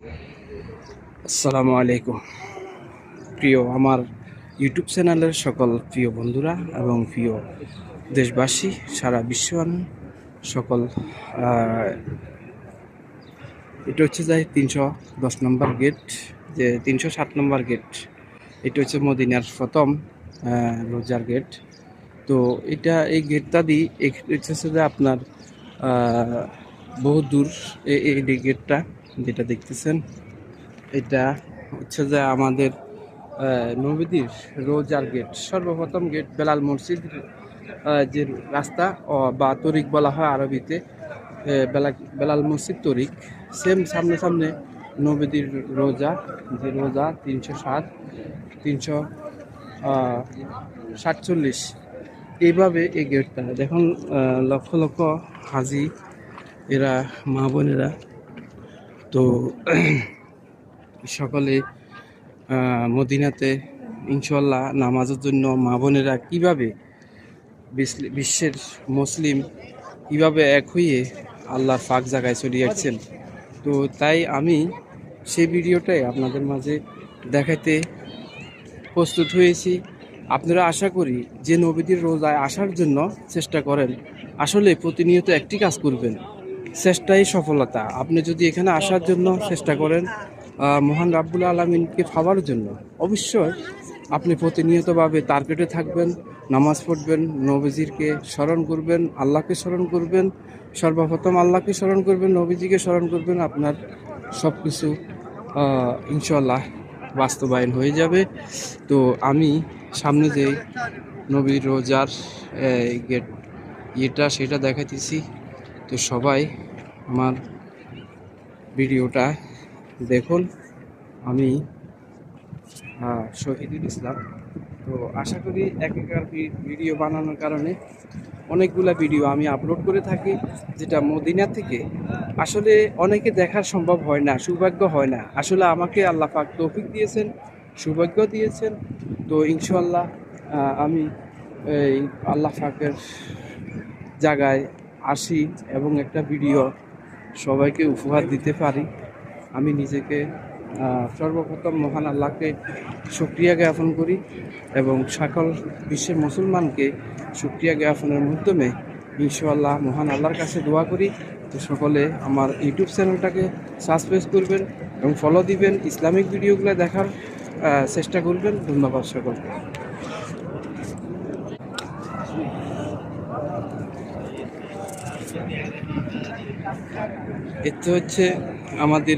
আসসালামু আলাইকুম। প্রিয় আমার ইউটিউব চ্যানেলের সকল প্রিয় বন্ধুরা এবং প্রিয় দেশবাসী, সারা বিশ্বের সকল এটা হচ্ছে যে 310 নম্বর গেট, যে 307 নম্বর গেট। এটা হচ্ছে মদিনার প্রথম রোজার গেট। তো এই গেটটা দিয়ে হচ্ছে যে আপনার বহু দূর। এই গেটটা যেটা দেখতেছেন, এটা হচ্ছে যে আমাদের নবীদের রোজার গেট, সর্বপ্রথম গেট বেলাল মসজিদ, যে রাস্তা বা তরিক বলা হয় আরবিতে, বেলাল মসজিদ তরিক। সেম সামনে সামনে নবীদের রোজা, যে রোজা 307, 347, এইভাবে এই গেটটা দেখুন। লক্ষ লক্ষ হাজি, এরা মা বোনেরা, তো সকলে মদিনাতে ইনশাল্লাহ নামাজের জন্য মা বোনেরা কীভাবে বিশ্বের মুসলিম কীভাবে এক হয়ে আল্লাহর পাক জায়গায় চলে যাচ্ছেন। তো তাই আমি সেই ভিডিওটাই আপনাদের মাঝে দেখাতে প্রস্তুত হয়েছি। আপনারা আশা করি যে নবীদের রোজায় আসার জন্য চেষ্টা করেন, আসলে প্রতিনিয়ত একটি কাজ করবেন, চেষ্টাই সফলতা। আপনি যদি এখানে আসার জন্য চেষ্টা করেন মহান রাব্বুল আলামিনকে পাওয়ার জন্য, অবশ্যই আপনি প্রতিনিয়তভাবে টার্গেটে থাকবেন, নামাজ পড়বেন, নবীজিকে স্মরণ করবেন, আল্লাহকে স্মরণ করবেন। সর্বপ্রথম আল্লাহকে স্মরণ করবেন, নবীজিকে স্মরণ করবেন, আপনার সব কিছু ইনশাল্লাহ বাস্তবায়ন হয়ে যাবে। তো আমি সামনে যে নবীর রোজার গেট সেটা দেখাইতেছি। তো সবাই আমার ভিডিওটা দেখুন। আমি শহীদুল ইসলাম। তো আশা করি একাকার ভিডিও বানানোর কারণে অনেকগুলা ভিডিও আমি আপলোড করে থাকি, যেটা মদিনা থেকে আসলে অনেকে দেখার সম্ভব হয় না, সৌভাগ্য হয় না। আসলে আমাকে আল্লাহ পাক তৌফিক দিয়েছেন, সৌভাগ্য দিয়েছেন। তো ইনশাল্লাহ আমি এই আল্লাহ পাকের জায়গায় আসি এবং একটা ভিডিও সবাইকে উপহার দিতে পারি। আমি নিজেকে সর্বপ্রথম মহান আল্লাহকে শুকরিয়া জ্ঞাপন করি এবং সকল বিশ্বের মুসলমানকে শুকরিয়া জ্ঞাপনের মাধ্যমে ইনশাআল্লাহ মহান আল্লাহর কাছে দোয়া করি। তো সকলে আমার ইউটিউব চ্যানেলটাকে সাবস্ক্রাইব করবেন এবং ফলো দিবেন, ইসলামিক ভিডিওগুলো দেখার চেষ্টা করবেন। ধন্যবাদ সকলকে। এতে হচ্ছে আমাদের